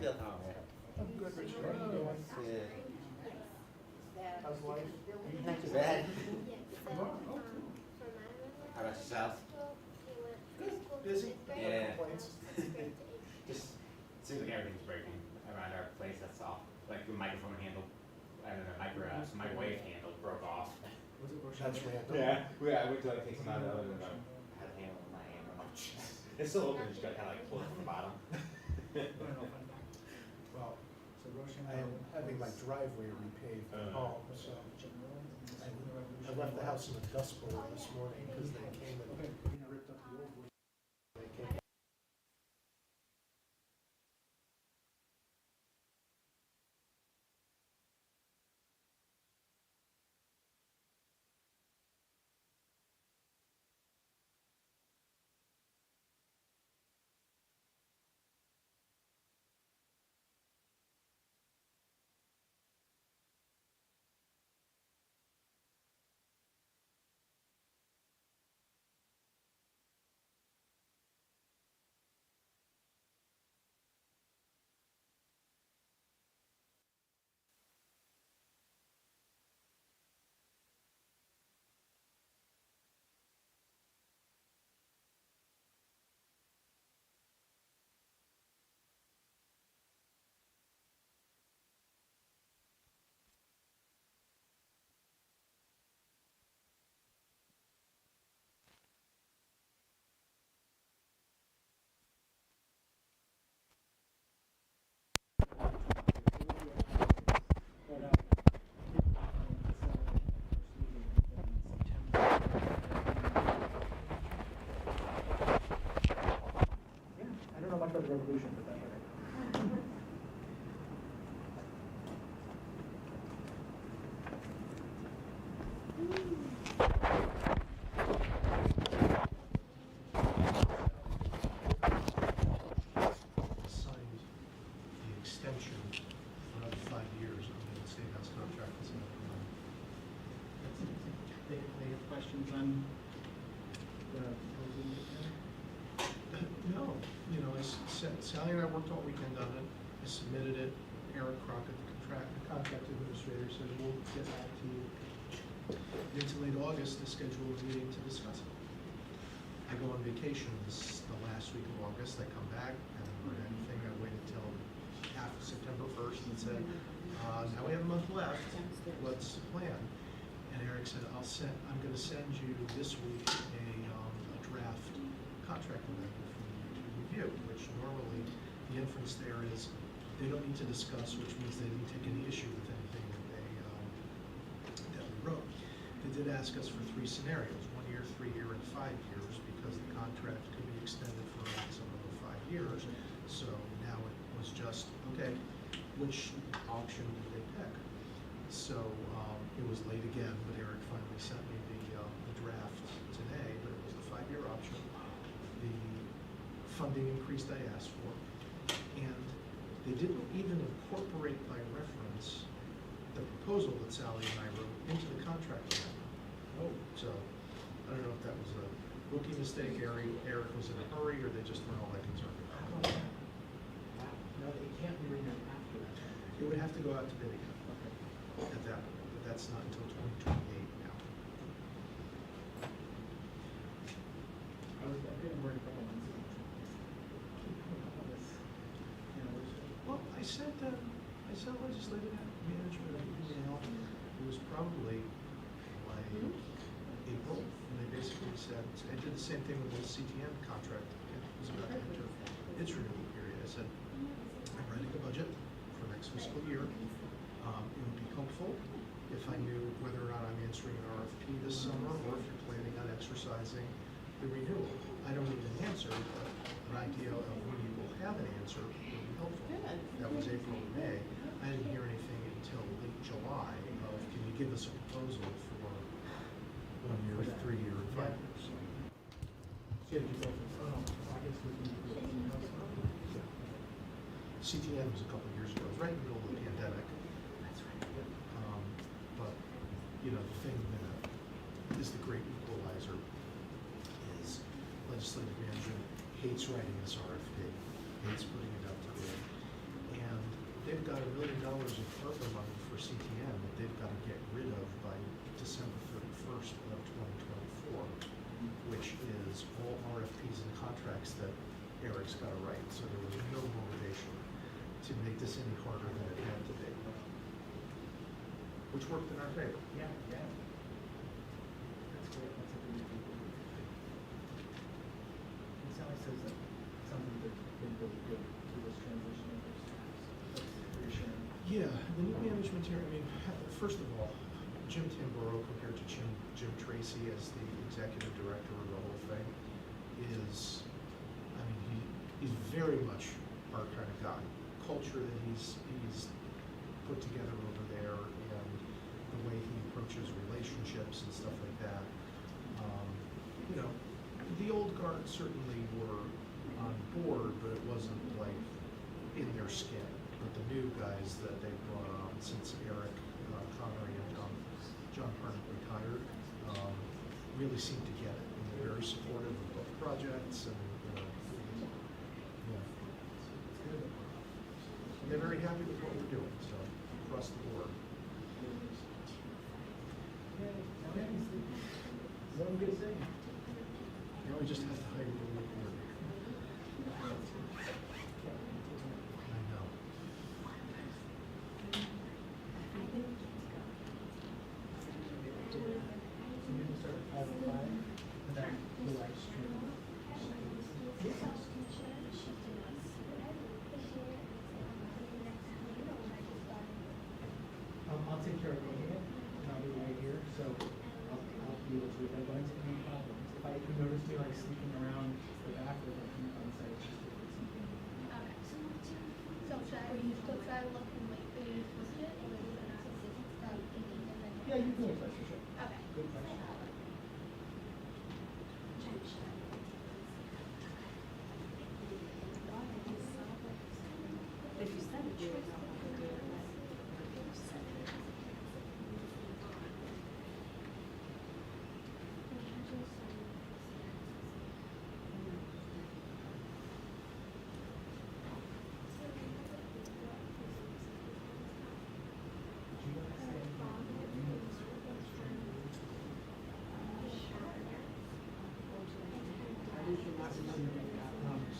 Good. Oh, yeah. I'm good, Richard. How you doing? Good. How's life? Not too bad. Oh, How about yourself? good. Busy? Yeah. No complaints. Just seems like everything's breaking around our place. That's all. Like the microphone handle, I don't know, microwave handle broke off. That's random. Yeah. I went to take some out of it and I had a handle in my hand. I'm like, jeez. It's still open. Just got kind of like pulled from the bottom. Well, I am having my driveway repaved at home, so I left the house in a dust bowl this morning because they came and ripped up the old one. They came. I don't know much about the revolution, but that's okay. Signed the extension for another 5 years on the State House contract. They have questions on the proposal? No, you know, Sally and I worked all weekend on it. I submitted it. Eric Crockett, the contract administrator, said we'll get back to you mid to late August to schedule a meeting to discuss it. I go on vacation the last week of August. I come back, I haven't heard anything. I waited till after September 1st and said, now we have a month left. What's the plan? And Eric said, I'm going to send you this week a draft contract amendment for you to review, which normally the inference there is they don't need to discuss, which means they didn't take any issue with anything that we wrote. They did ask us for 3 scenarios, 1 year, 3 year, and 5 years, because the contract could be extended for a maximum of 5 years. So now it was just, okay, which option did they pick? So it was late again, but Eric finally sent me the draft today, but it was the 5-year option. The funding increase I asked for, and they didn't even incorporate by reference the proposal that Sally and I wrote into the contract amendment. Oh, so I don't know if that was a rookie mistake. Eric was in a hurry, or they just weren't all that concerned about it. No, they can't be written after that. It would have to go out to bid again at that point, but that's not until 2028 now. I didn't worry about this. Well, I sent legislative management an email. It was probably like April, and they basically said, I did the same thing with the CTM contract. It was about to enter its renewal period. I said, I'm writing a budget for next fiscal year. It would be helpful if I knew whether or not I'm answering an RFP this summer, or if you're planning on exercising the renewal. I don't need an answer, but an idea of when you will have an answer would be helpful. That was April and May. I didn't hear anything until late July of, can you give us a proposal for 1 year, 3 year, and 5 years? CTN was a couple of years ago. It was right in the middle of the pandemic. That's right. But, you know, the thing that is the great equalizer is legislative management hates writing this RFP, hates putting it up to bid, they've got $1 million of ARPA money for CTM that they've got to get rid of by December 31st of 2024, which is all RFPs and contracts that Eric's got to write. So there was no motivation to make this any harder than it had to be, which worked in our favor. Yeah, yeah. That's great, that's a good thing. It sounds like that something that's been really good through this transition of their staffs. That's reassuring. Yeah, the new management here, I mean, first of all, Jim Tamboro compared to Jim Tracy as the executive director of the whole thing is, I mean, he's very much our kind of guy. Culture that he's put together over there and the way he approaches relationships and stuff like that. You know, the old guard certainly were on board, but it wasn't like in their skin. But the new guys that they brought on since Eric Connery and John Harnett retired really seem to get it. And they're very supportive of both projects and, you know, yeah. It's good. And they're very happy with what we're doing, so across the board. Yeah, okay. One good thing. Now we just have to hire a new coordinator. I know. So you can start at 5:05, and then the live stream. I'll take care of cooking it, and I'll be right here, so I'll be able to, if I run into any problems. If you notice me like sneaking around the back or like on site, it's just if it's something. Okay. So should I look and wait for you to post it, or is it not? Yeah, you can wait for sure. Okay. Good question. If you send it, you would know.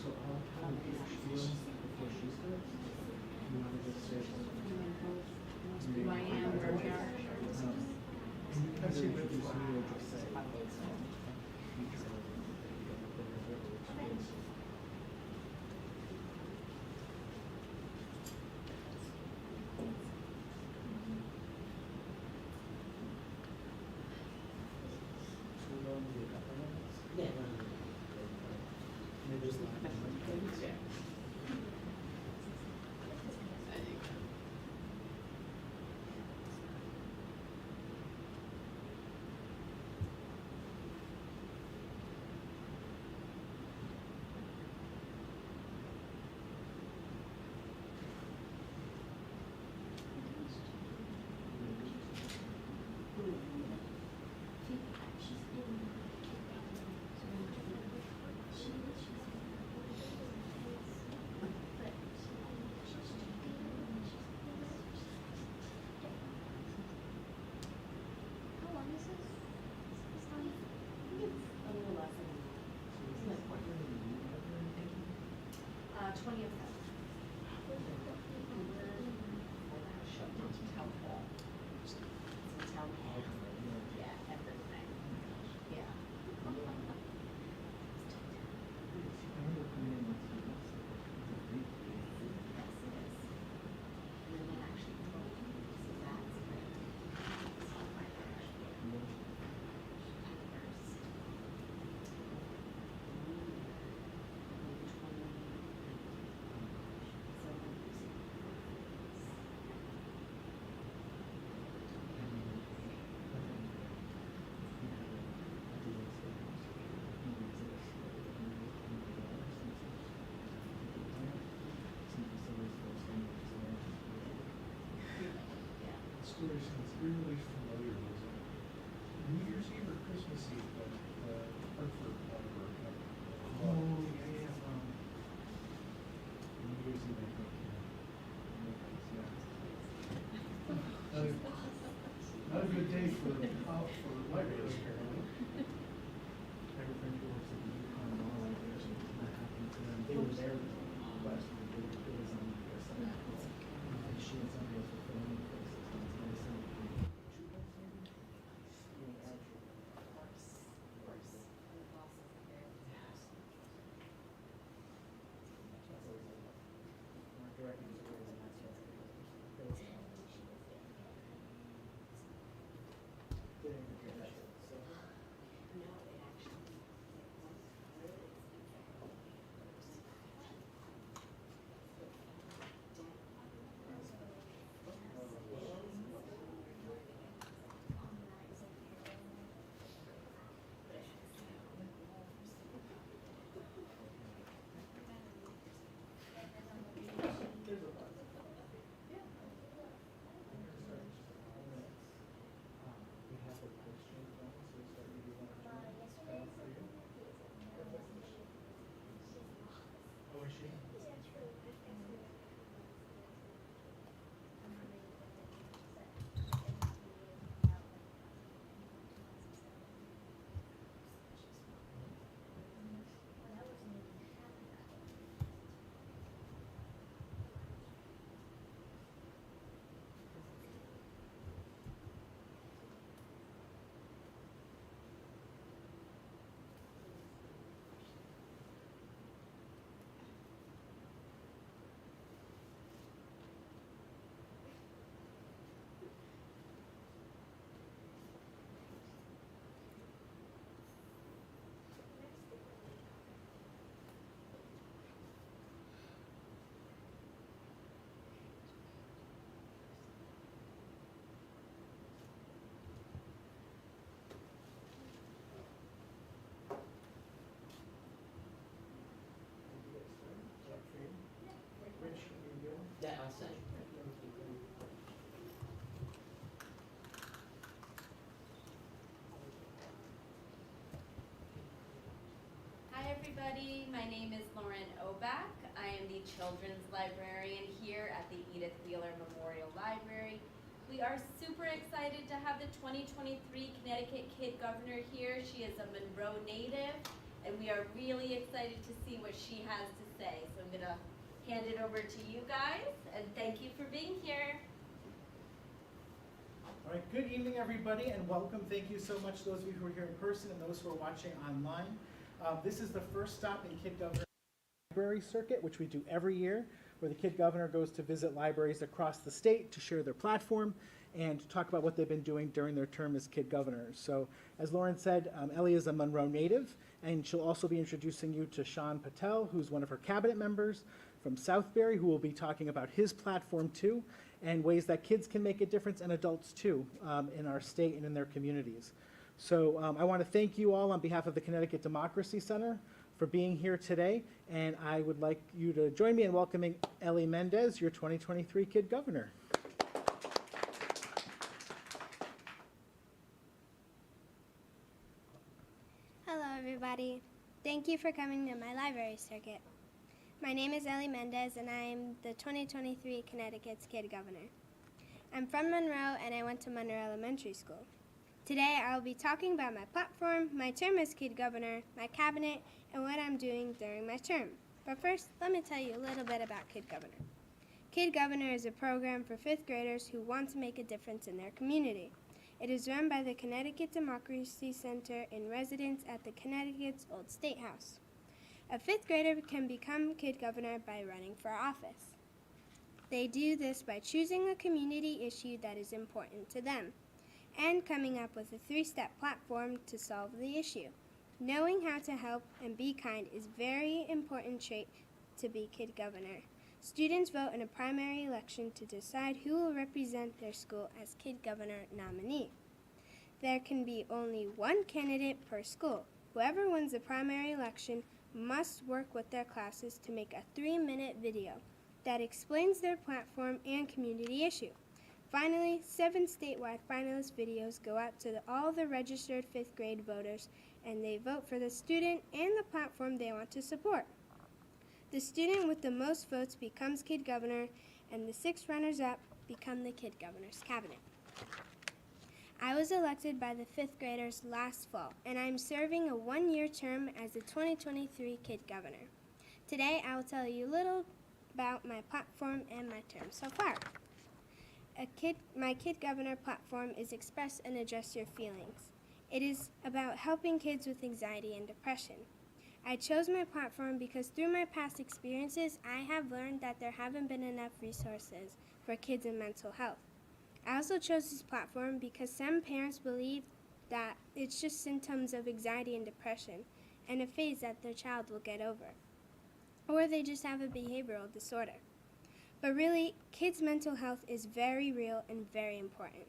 So I'll kind of get Sheila before she starts. You want to just say? Who I am, where we are. And you can That's either it. introduce me or just say. Yeah. Maybe just like. Yeah. How long is this? This time? A little less than 20 of them. Shut down to town hall. It's a town hall. Yeah, everything. Yeah. I remember coming in once. Yes, it is. And then they actually told me, so that's great. So I actually first. Story sounds eerily familiar. Was it New Year's Eve or Christmas Eve when Hartford Library had? Oh, yeah, yeah, New Year's Eve, I think, yeah. Not a good day for libraries, apparently. I have a friend who works at the Yukon Law Library, so that happened to them. They were there last week. It was on their sabbatical. And she and somebody else were filming for 6 months. And I sent it to me. Yeah, I'll send. Hi everybody, my name is Lauren Oback. I am the Children's Librarian here at the Edith Wheeler Memorial Library. We are super excited to have the 2023 Connecticut Kid Governor here. She is a Monroe native, and we are really excited to see what she has to say. So I'm gonna hand it over to you guys, and thank you for being here. All right, good evening, everybody, and welcome. Thank you so much, those of you who are here in person and those who are watching online. This is the first stop in Kid Governor Library Circuit, which we do every year, where the Kid Governor goes to visit libraries across the state to share their platform and to talk about what they've been doing during their term as Kid Governors. So, as Lauren said, Ellie is a Monroe native, and she'll also be introducing you to Shaan Patel, who's one of her cabinet members from Southbury, who will be talking about his platform too, and ways that kids can make a difference and adults too in our state and in their communities. So I want to thank you all on behalf of the Connecticut Democracy Center for being here today, and I would like you to join me in welcoming Ellie Mendez, your 2023 Kid Governor. Hello everybody. Thank you for coming to my library circuit. My name is Ellie Mendez and I am the 2023 Connecticut's Kid Governor. I'm from Monroe and I went to Monroe Elementary School. Today I will be talking about my platform, my term as Kid Governor, my cabinet, and what I'm doing during my term. But first, let me tell you a little bit about Kid Governor. Kid Governor is a program for 5th graders who want to make a difference in their community. It is run by the Connecticut Democracy Center in residence at the Connecticut's Old State House. A 5th grader can become Kid Governor by running for office. They do this by choosing a community issue that is important to them and coming up with a 3-step platform to solve the issue. Knowing how to help and be kind is a very important trait to be Kid Governor. Students vote in a primary election to decide who will represent their school as Kid Governor nominee. There can be only one candidate per school. Whoever wins the primary election must work with their classes to make a 3-minute video that explains their platform and community issue. Finally, 7 statewide finalist videos go out to all the registered 5th grade voters, and they vote for the student and the platform they want to support. The student with the most votes becomes Kid Governor, and the 6 runners-up become the Kid Governor's cabinet. I was elected by the 5th graders last fall, and I'm serving a 1-year term as the 2023 Kid Governor. Today, I will tell you a little about my platform and my term so far. My Kid Governor platform is express and address your feelings. It is about helping kids with anxiety and depression. I chose my platform because through my past experiences, I have learned that there haven't been enough resources for kids in mental health. I also chose this platform because some parents believe that it's just symptoms of anxiety and depression and a phase that their child will get over, or they just have a behavioral disorder. But really, kids' mental health is very real and very important.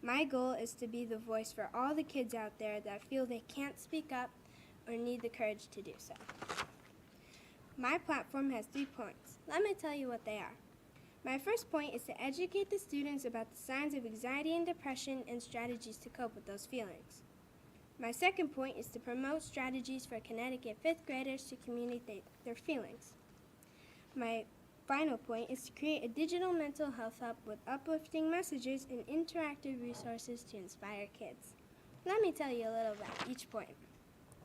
My goal is to be the voice for all the kids out there that feel they can't speak up or need the courage to do so. My platform has 3 points. Let me tell you what they are. My first point is to educate the students about the signs of anxiety and depression and strategies to cope with those feelings. My second point is to promote strategies for Connecticut 5th graders to communicate their feelings. My final point is to create a digital mental health hub with uplifting messages and interactive resources to inspire kids. Let me tell you a little about each point.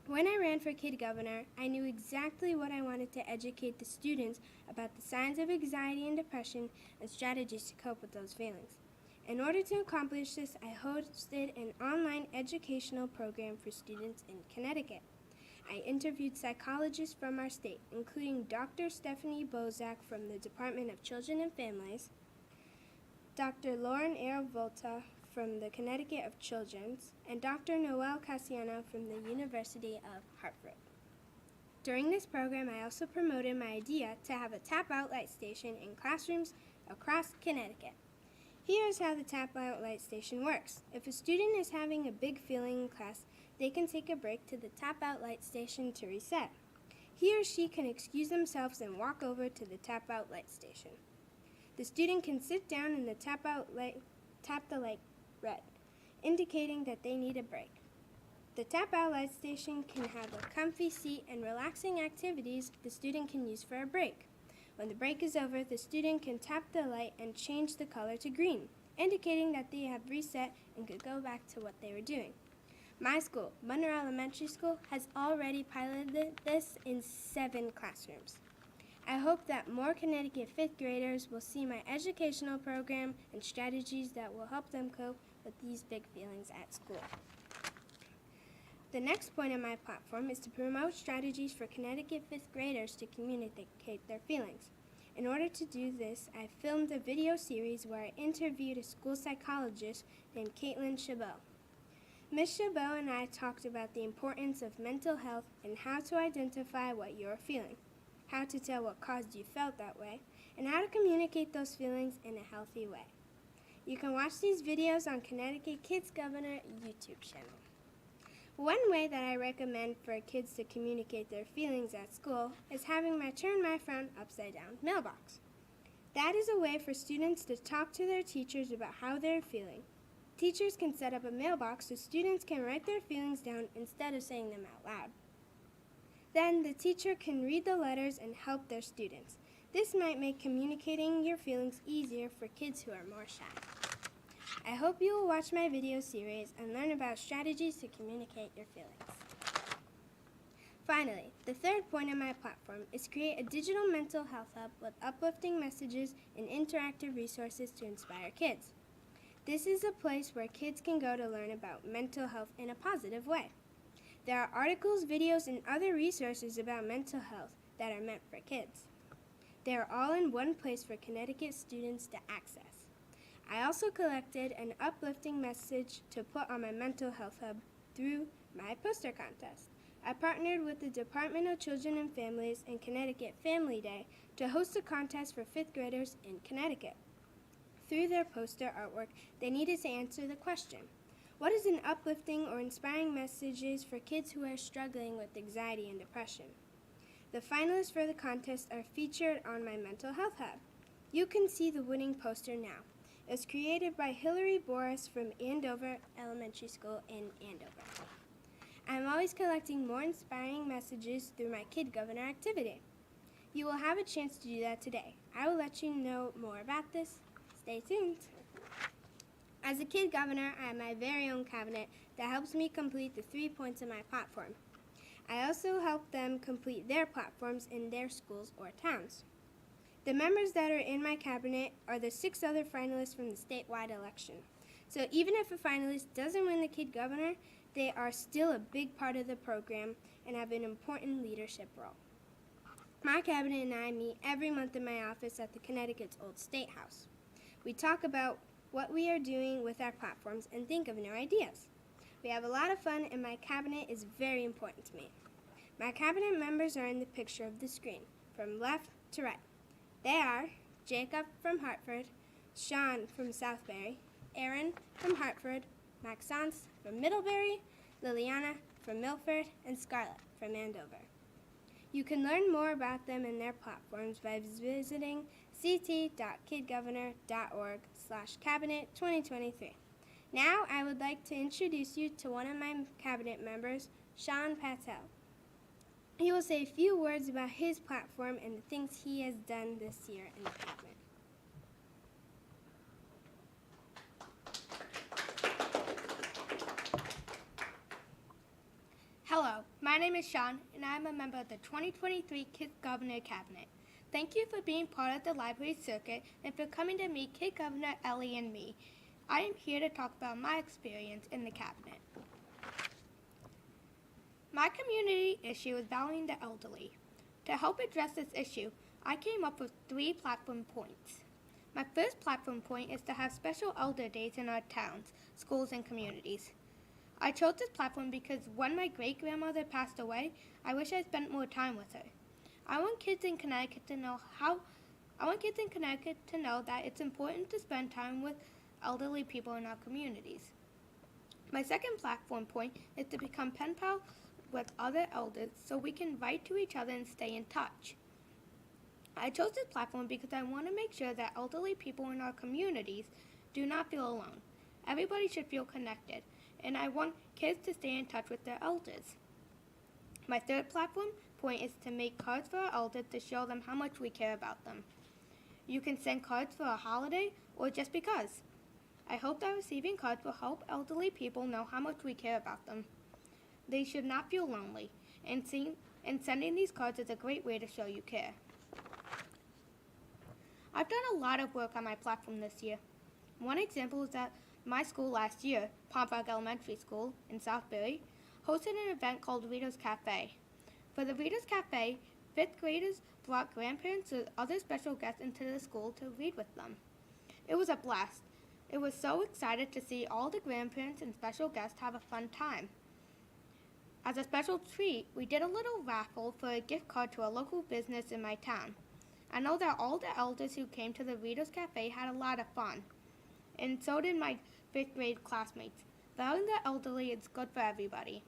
When I ran for Kid Governor, I knew exactly what I wanted to educate the students about the signs of anxiety and depression and strategies to cope with those feelings. In order to accomplish this, I hosted an online educational program for students in Connecticut. I interviewed psychologists from our state, including Dr. Stephanie Bozak from the Department of Children and Families, Dr. Lauren Volta from the Connecticut of Children's, and Dr. Noel Casiano from the University of Hartford. During this program, I also promoted my idea to have a tap-out light station in classrooms across Connecticut. Here's how the tap-out light station works. If a student is having a big feeling in class, they can take a break to the tap-out light station to reset. He or she can excuse themselves and walk over to the tap-out light station. The student can sit down and tap the light red, indicating that they need a break. The tap-out light station can have a comfy seat and relaxing activities the student can use for a break. When the break is over, the student can tap the light and change the color to green, indicating that they have reset and could go back to what they were doing. My school, Monroe Elementary School, has already piloted this in 7 classrooms. I hope that more Connecticut 5th graders will see my educational program and strategies that will help them cope with these big feelings at school. The next point on my platform is to promote strategies for Connecticut 5th graders to communicate their feelings. In order to do this, I filmed a video series where I interviewed a school psychologist named Caitlin Chabot. Ms. Chabot and I talked about the importance of mental health and how to identify what you're feeling, how to tell what caused you felt that way, and how to communicate those feelings in a healthy way. You can watch these videos on Connecticut Kids Governor YouTube channel. One way that I recommend for kids to communicate their feelings at school is having my Turn My Frown Upside Down mailbox. That is a way for students to talk to their teachers about how they're feeling. Teachers can set up a mailbox so students can write their feelings down instead of saying them out loud. Then the teacher can read the letters and help their students. This might make communicating your feelings easier for kids who are more shy. I hope you will watch my video series and learn about strategies to communicate your feelings. Finally, the third point of my platform is to create a digital mental health hub with uplifting messages and interactive resources to inspire kids. This is a place where kids can go to learn about mental health in a positive way. There are articles, videos, and other resources about mental health that are meant for kids. They are all in one place for Connecticut students to access. I also collected an uplifting message to put on my mental health hub through my poster contest. I partnered with the Department of Children and Families and Connecticut Family Day to host a contest for 5th graders in Connecticut. Through their poster artwork, they needed to answer the question, what is an uplifting or inspiring messages for kids who are struggling with anxiety and depression? The finalists for the contest are featured on my mental health hub. You can see the winning poster now. It was created by Hillary Boris from Andover Elementary School in Andover. I'm always collecting more inspiring messages through my Kid Governor activity. You will have a chance to do that today. I will let you know more about this. Stay tuned. As a kid governor, I have my very own cabinet that helps me complete the 3 points of my platform. I also help them complete their platforms in their schools or towns. The members that are in my cabinet are the 6 other finalists from the statewide election. So even if a finalist doesn't win the kid governor, they are still a big part of the program and have an important leadership role. My cabinet and I meet every month in my office at the Connecticut's Old State House. We talk about what we are doing with our platforms and think of new ideas. We have a lot of fun and my cabinet is very important to me. My cabinet members are in the picture of the screen, from left to right. They are Jacob from Hartford, Sean from Southbury, Aaron from Hartford, Maxence from Middlebury, Liliana from Milford, and Scarlett from Andover. You can learn more about them and their platforms by visiting ct.kidgovernor.org/cabinet2023. Now I would like to introduce you to one of my cabinet members, Shaan Patel. He will say a few words about his platform and the things he has done this year in the cabinet. Hello, my name is Sean, and I am a member of the 2023 Kid Governor Cabinet. Thank you for being part of the library circuit and for coming to meet Kid Governor Ellie and me. I am here to talk about my experience in the cabinet. My community issue is valuing the elderly. To help address this issue, I came up with 3 platform points. My first platform point is to have special elder days in our towns, schools, and communities. I chose this platform because when my great-grandmother passed away, I wish I spent more time with her. I want kids in Connecticut to know that it's important to spend time with elderly people in our communities. My second platform point is to become pen pals with other elders so we can write to each other and stay in touch. I chose this platform because I want to make sure that elderly people in our communities do not feel alone. Everybody should feel connected, and I want kids to stay in touch with their elders. My third platform point is to make cards for our elders to show them how much we care about them. You can send cards for a holiday or just because. I hope that receiving cards will help elderly people know how much we care about them. They should not feel lonely, and sending these cards is a great way to show you care. I've done a lot of work on my platform this year. One example is that my school last year, Pompog Elementary School in Southbury, hosted an event called Reader's Cafe. For the Reader's Cafe, 5th graders brought grandparents or other special guests into the school to read with them. It was a blast. It was so excited to see all the grandparents and special guests have a fun time. As a special treat, we did a little raffle for a gift card to a local business in my town. I know that all the elders who came to the Reader's Cafe had a lot of fun, and so did my 5th grade classmates. Valuing the elderly is good for everybody.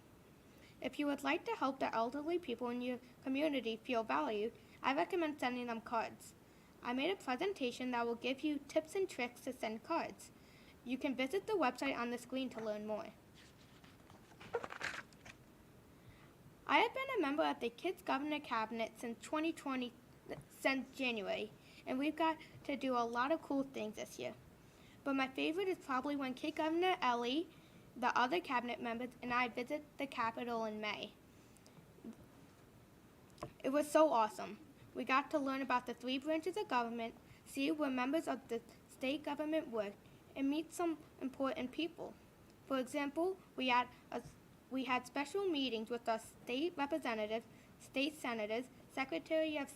If you would like to help the elderly people in your community feel valued, I recommend sending them cards. I made a presentation that will give you tips and tricks to send cards. You can visit the website on the screen to learn more. I have been a member of the Kids Governor Cabinet since January, and we've got to do a lot of cool things this year. But my favorite is probably when Kid Governor Ellie, the other cabinet members, and I visit the Capitol in May. It was so awesome. We got to learn about the 3 branches of government, see where members of the state government work, and meet some important people. For example, we had special meetings with our state representatives, state senators, Secretary of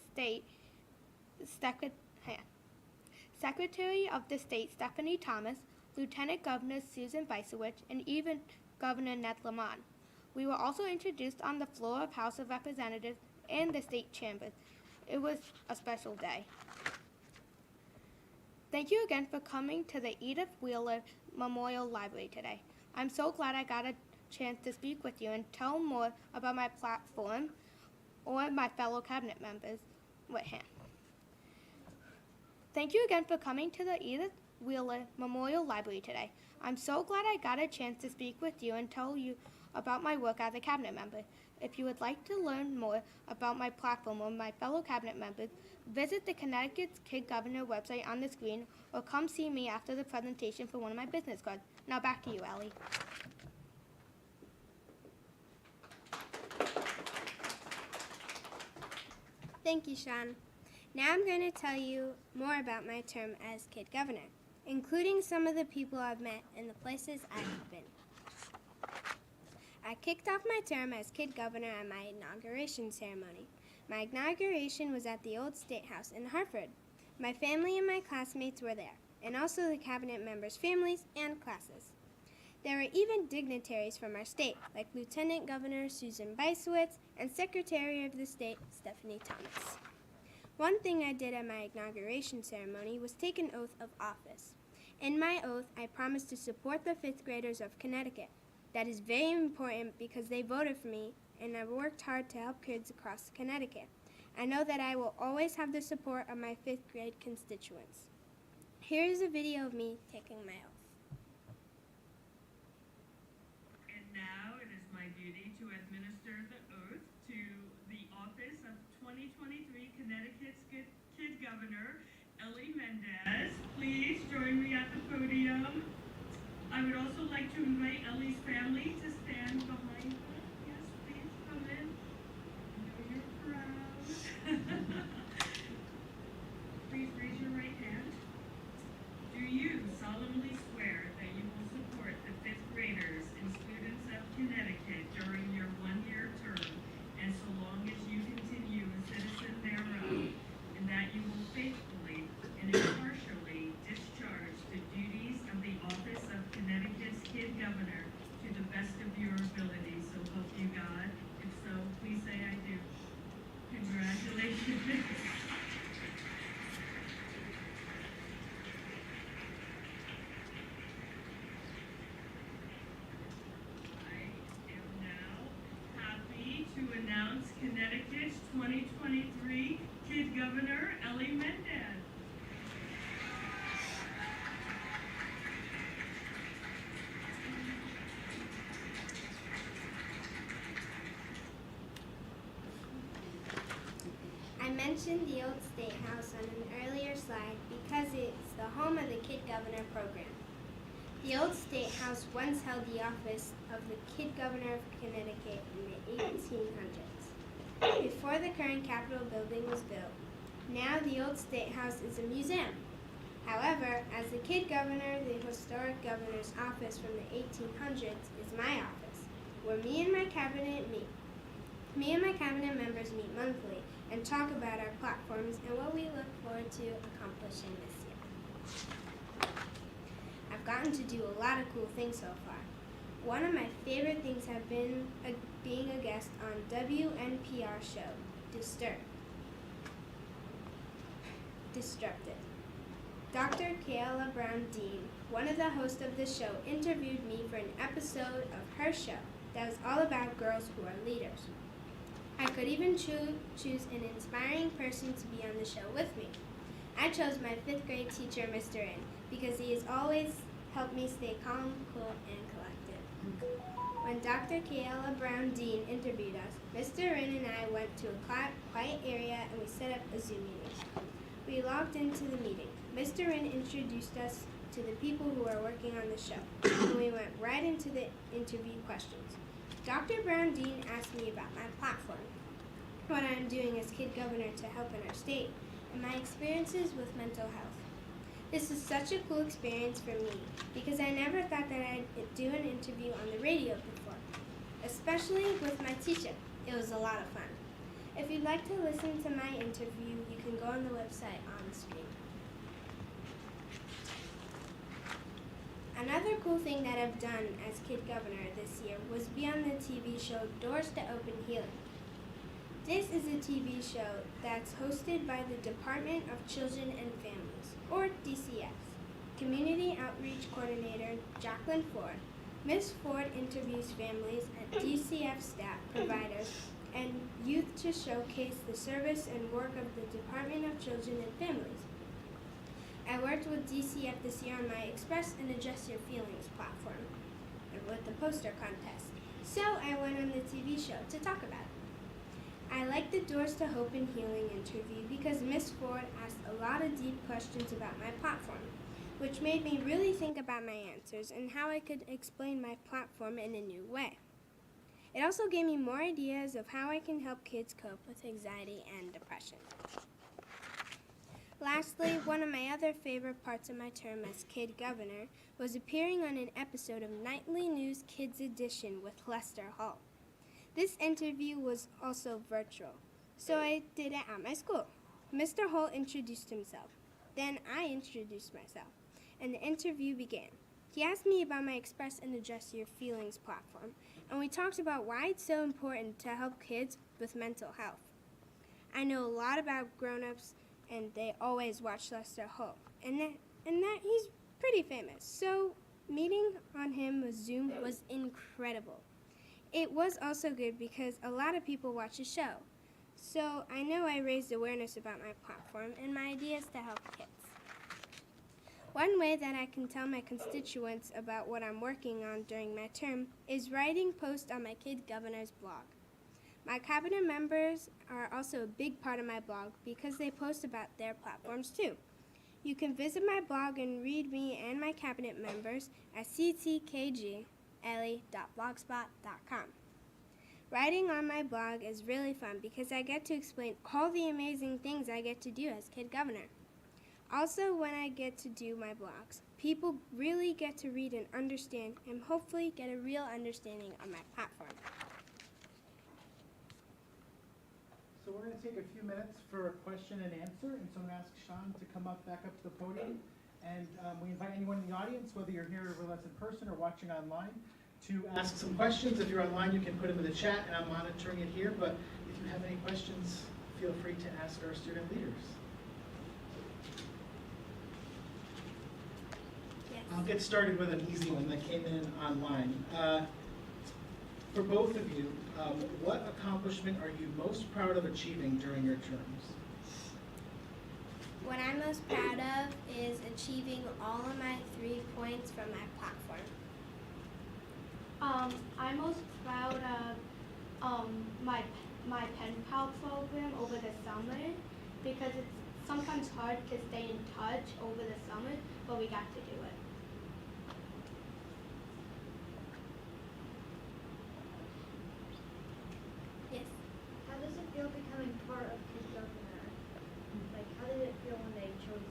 the State Stephanie Thomas, Lieutenant Governor Susan Bicewicz, and even Governor Ned Lamont. We were also introduced on the floor of House of Representatives and the state chambers. It was a special day. Thank you again for coming to the Edith Wheeler Memorial Library today. I'm so glad I got a chance to speak with you and tell more about my platform or my fellow cabinet members with him. Thank you again for coming to the Edith Wheeler Memorial Library today. I'm so glad I got a chance to speak with you and tell you about my work as a cabinet member. If you would like to learn more about my platform or my fellow cabinet members, visit the Connecticut's Kid Governor website on the screen or come see me after the presentation for one of my business cards. Now back to you, Ellie. Thank you, Shaan. Now I'm going to tell you more about my term as Kid Governor, including some of the people I've met and the places I've been. I kicked off my term as Kid Governor at my inauguration ceremony. My inauguration was at the old State House in Hartford. My family and my classmates were there, and also the cabinet members' families and classes. There were even dignitaries from our state, like Lieutenant Governor Susan Beisowitz and Secretary of the State Stephanie Thomas. One thing I did at my inauguration ceremony was take an oath of office. In my oath, I promised to support the 5th graders of Connecticut. That is very important because they voted for me, and I've worked hard to help kids across Connecticut. I know that I will always have the support of my 5th grade constituents. Here is a video of me taking my oath. And now it is my duty to administer the oath to the office of 2023 Connecticut's Kid Governor, Ellie Mendez. Please join me at the podium. I would also like to invite Ellie's family to stand behind her. Yes, please come in. I know you're proud. Please raise your right hand. Do you solemnly swear that you will support the 5th graders and students of Connecticut during your 1-year term and so long as you continue a citizen thereof, and that you will faithfully and impartially discharge the duties of the office of Connecticut's Kid Governor to the best of your ability, so help you God? If so, please say I do. Congratulations. To announce Connecticut's 2023 Kid Governor, Ellie Mendez. I mentioned the old State House on an earlier slide because it's the home of the Kid Governor program. The old State House once held the office of the Kid Governor of Connecticut in the 1800s, before the current Capitol building was built. Now the old State House is a museum. However, as the Kid Governor, the historic governor's office from the 1800s is my office, where me and my cabinet meet. Me and my cabinet members meet monthly and talk about our platforms and what we look forward to accomplishing this year. I've gotten to do a lot of cool things so far. One of my favorite things have been being a guest on WNPR show, Disrupted. Dr. Kayla Brown Dean, one of the hosts of the show, interviewed me for an episode of her show that was all about girls who are leaders. I could even choose an inspiring person to be on the show with me. I chose my 5th grade teacher, Mr. N, because he has always helped me stay calm, cool, and collected. When Dr. Kayla Brown Dean interviewed us, Mr. N and I went to a quiet area and we set up a Zoom meeting. We logged into the meeting. Mr. N introduced us to the people who are working on the show, and we went right into the interview questions. Dr. Brown Dean asked me about my platform, what I am doing as Kid Governor to help in our state, and my experiences with mental health. This is such a cool experience for me because I never thought that I'd do an interview on the radio before, especially with my teacher. It was a lot of fun. If you'd like to listen to my interview, you can go on the website on the screen. Another cool thing that I've done as Kid Governor this year was be on the TV show Doors to Open Healing. This is a TV show that's hosted by the Department of Children and Families, or DCF. Community Outreach Coordinator Jacqueline Ford. Ms. Ford interviews families and DCF staff, providers, and youth to showcase the service and work of the Department of Children and Families. I worked with DCF this year on my Express and Address Your Feelings platform and with the poster contest. So I went on the TV show to talk about it. I liked the Doors to Hope and Healing interview because Miss Ford asked a lot of deep questions about my platform, which made me really think about my answers and how I could explain my platform in a new way. It also gave me more ideas of how I can help kids cope with anxiety and depression. Lastly, one of my other favorite parts of my term as Kid Governor was appearing on an episode of Nightly News Kids Edition with Lester Hall. This interview was also virtual, so I did it at my school. Mr. Hall introduced himself. Then I introduced myself, and the interview began. He asked me about my Express and Address Your Feelings platform, and we talked about why it's so important to help kids with mental health. I know a lot about grown-ups, and they always watch Lester Hall, and that he's pretty famous. So meeting on him with Zoom was incredible. It was also good because a lot of people watch the show. So I know I raised awareness about my platform and my ideas to help kids. One way that I can tell my constituents about what I'm working on during my term is writing posts on my Kid Governor's blog. My cabinet members are also a big part of my blog because they post about their platforms too. You can visit my blog and read me and my cabinet members at ctkgellie.blogspot.com. Writing on my blog is really fun because I get to explain all the amazing things I get to do as Kid Governor. Also, when I get to do my blogs, people really get to read and understand and hopefully get a real understanding of my platform. So we're going to take a few minutes for a question and answer, and so I'm going to ask Shaan to come back up to the podium. And we invite anyone in the audience, whether you're here with us in person or watching online, to ask some questions. If you're online, you can put them in the chat, and I'm monitoring it here. But if you have any questions, feel free to ask our student leaders. Yes. I'll get started with an easy one that came in online. For both of you, what accomplishment are you most proud of achieving during your terms? What I'm most proud of is achieving all of my 3 points from my platform. I'm most proud of my pen pal program over the summer because it's sometimes hard to stay in touch over the summer, but we got to do it. Yes. How does it feel becoming part of Kid Governor? Like, how did it feel when they chose you?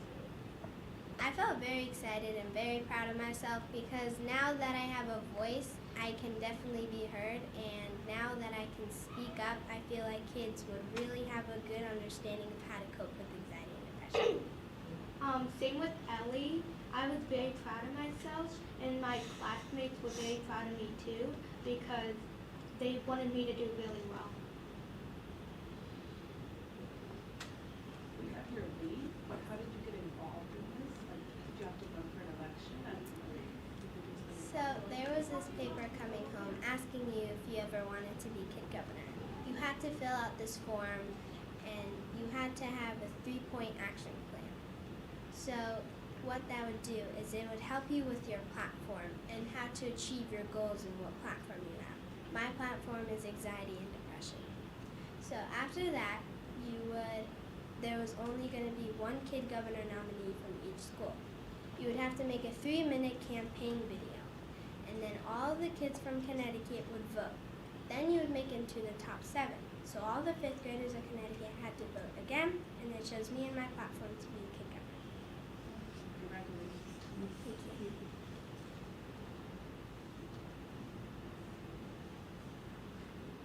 I felt very excited and very proud of myself because now that I have a voice, I can definitely be heard, and now that I can speak up, I feel like kids would really have a good understanding of how to cope with anxiety and depression. Same with Ellie. I was very proud of myself, and my classmates were very proud of me too because they wanted me to do really well. You have your lead, but how did you get involved in this? Like, did you have to run for an election? So there was this paper coming home asking you if you ever wanted to be Kid Governor. You had to fill out this form, and you had to have a 3-point action plan. So what that would do is it would help you with your platform and how to achieve your goals and what platform you have. My platform is anxiety and depression. So after that, there was only going to be one Kid Governor nominee from each school. You would have to make a 3-minute campaign video, and then all the kids from Connecticut would vote. Then you would make it to the top 7. So all the 5th graders of Connecticut had to vote again, and it chose me and my platform to be Kid Governor. Congratulations. Thank you.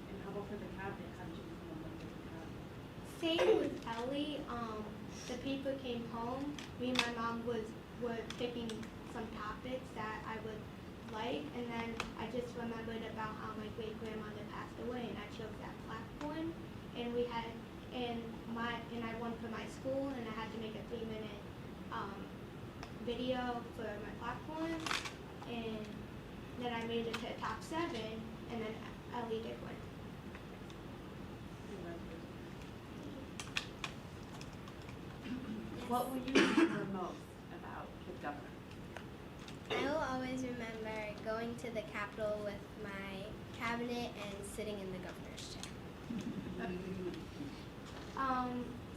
And how about for the cabinet? How did you become a member of the cabinet? Same with Ellie. The paper came home. Me and my mom were picking some topics that I would like, and then I just remembered about how my great grandmother passed away, and I chose that platform. And I won for my school, and I had to make a 3-minute video for my platform, and then I made it to the top 7, and then Ellie did win. What will you remember most about Kid Governor? I will always remember going to the Capitol with my cabinet and sitting in the governor's chair.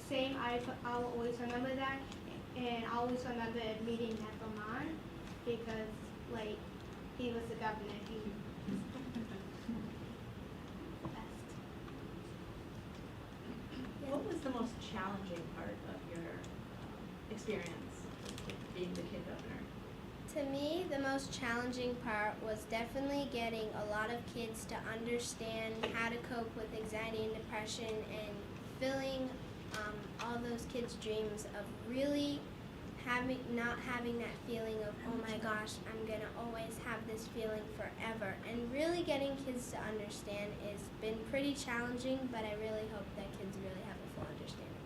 Same, I'll always remember that, and I'll always remember meeting Vermont because, like, he was the governor. He was the best. What was the most challenging part of your experience being the kid governor? To me, the most challenging part was definitely getting a lot of kids to understand how to cope with anxiety and depression and filling all those kids' dreams of really not having that feeling of, oh my gosh, I'm gonna always have this feeling forever. And really getting kids to understand has been pretty challenging, but I really hope that kids really have a full understanding.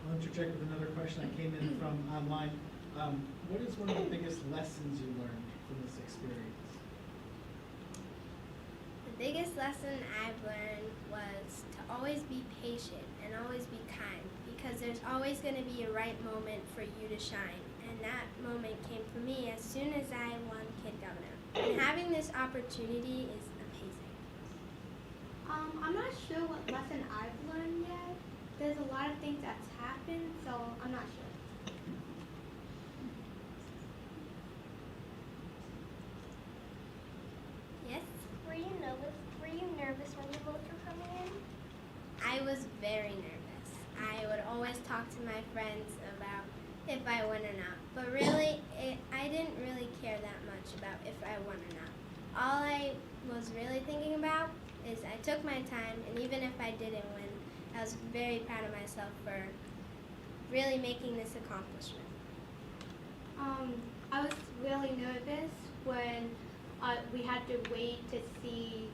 I'll interject with another question that came in from online. What is one of the biggest lessons you learned from this experience? The biggest lesson I've learned was to always be patient and always be kind, because there's always going to be a right moment for you to shine. And that moment came for me as soon as I won Kid Governor. And having this opportunity is amazing. I'm not sure what lesson I've learned yet. There's a lot of things that's happened, so I'm not sure. Yes? Were you nervous when your votes were coming in? I was very nervous. I would always talk to my friends about if I won or not. But really, I didn't really care that much about if I won or not. All I was really thinking about is I took my time, and even if I didn't win, I was very proud of myself for really making this accomplishment. I was really nervous when we had to wait to see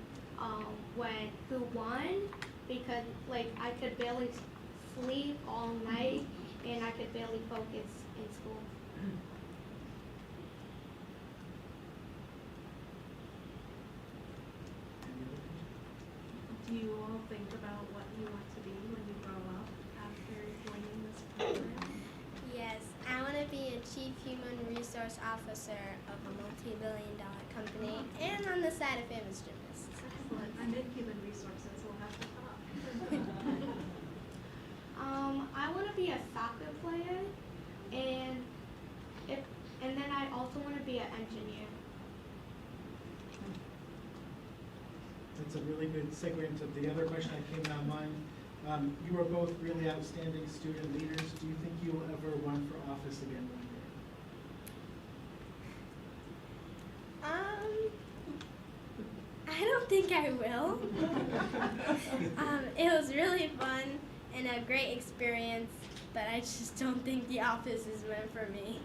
who won, because like I could barely sleep all night and I could barely focus in school. Do you all think about what you want to be when you grow up after joining this program? Yes, I want to be a Chief Human Resource Officer of a multi-billion-dollar company and on the side of famous gymnasts. Excellent. I'm in human resources, so we'll have to talk. I want to be a soccer player, and then I also want to be an engineer. That's a really good segue into the other question that came online. You are both really outstanding student leaders. Do you think you will ever run for office again one day? I don't think I will. It was really fun and a great experience, but I just don't think the office is meant for me.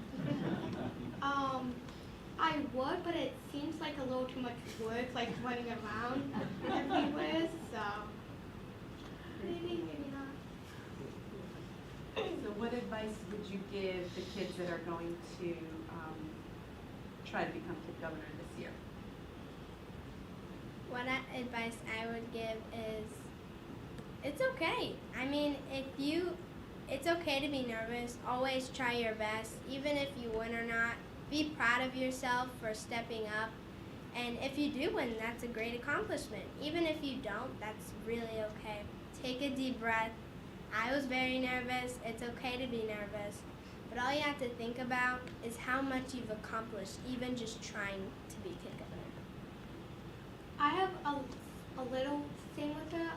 I would, but it seems like a little too much work, like running around everywhere, so maybe not. So what advice would you give the kids that are going to try to become kid governor this year? What advice I would give is, it's okay. I mean, it's okay to be nervous. Always try your best, even if you win or not. Be proud of yourself for stepping up. And if you do win, that's a great accomplishment. Even if you don't, that's really okay. Take a deep breath. I was very nervous. It's okay to be nervous. But all you have to think about is how much you've accomplished, even just trying to be kid governor. I have a little thing with it.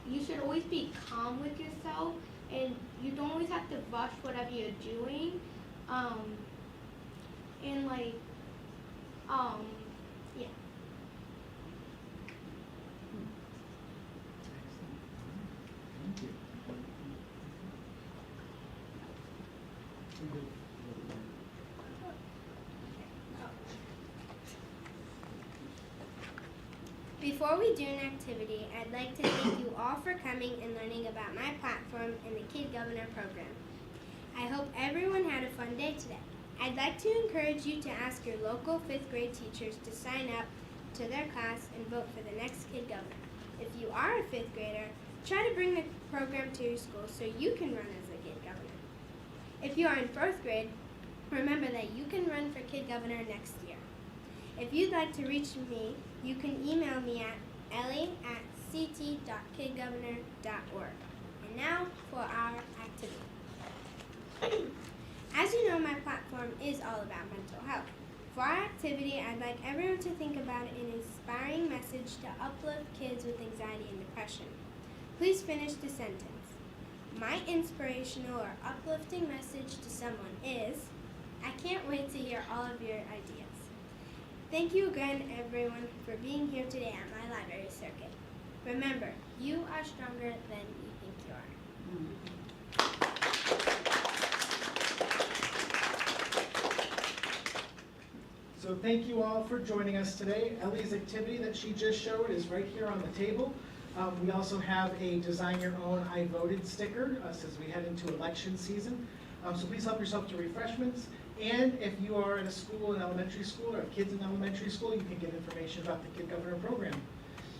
You should always be calm with yourself, and you don't always have to rush whatever you're doing. And like, yeah. Thank you. Before we do an activity, I'd like to thank you all for coming and learning about my platform and the Kid Governor program. I hope everyone had a fun day today. I'd like to encourage you to ask your local 5th grade teachers to sign up to their class and vote for the next Kid Governor. If you are a 5th grader, try to bring the program to your school so you can run as a Kid Governor. If you are in 4th grade, Remember that you can run for Kid Governor next year. If you'd like to reach me, you can email me at ellie@ct.kidgovernor.org. And now for our activity. As you know, my platform is all about mental health. For our activity, I'd like everyone to think about an inspiring message to uplift kids with anxiety and depression. Please finish the sentence. My inspirational or uplifting message to someone is, I can't wait to hear all of your ideas. Thank you again, everyone, for being here today at my library circuit. Remember, you are stronger than you think you are. So thank you all for joining us today. Ellie's activity that she just showed is right here on the table. We also have a Design Your Own I Voted sticker as we head into election season. So please help yourself to refreshments. And if you are at a school, an elementary school, or kids in elementary school, you can get information about the Kid Governor program.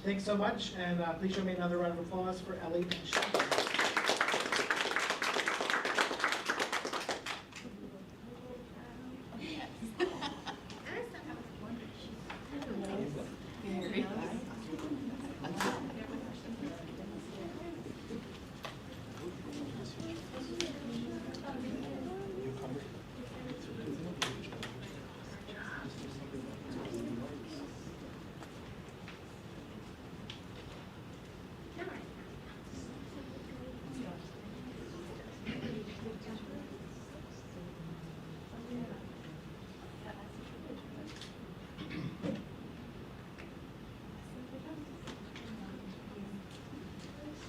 Thanks so much, and please show me another round of applause for Ellie and Shaan.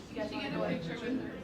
You guys want to go a picture with her?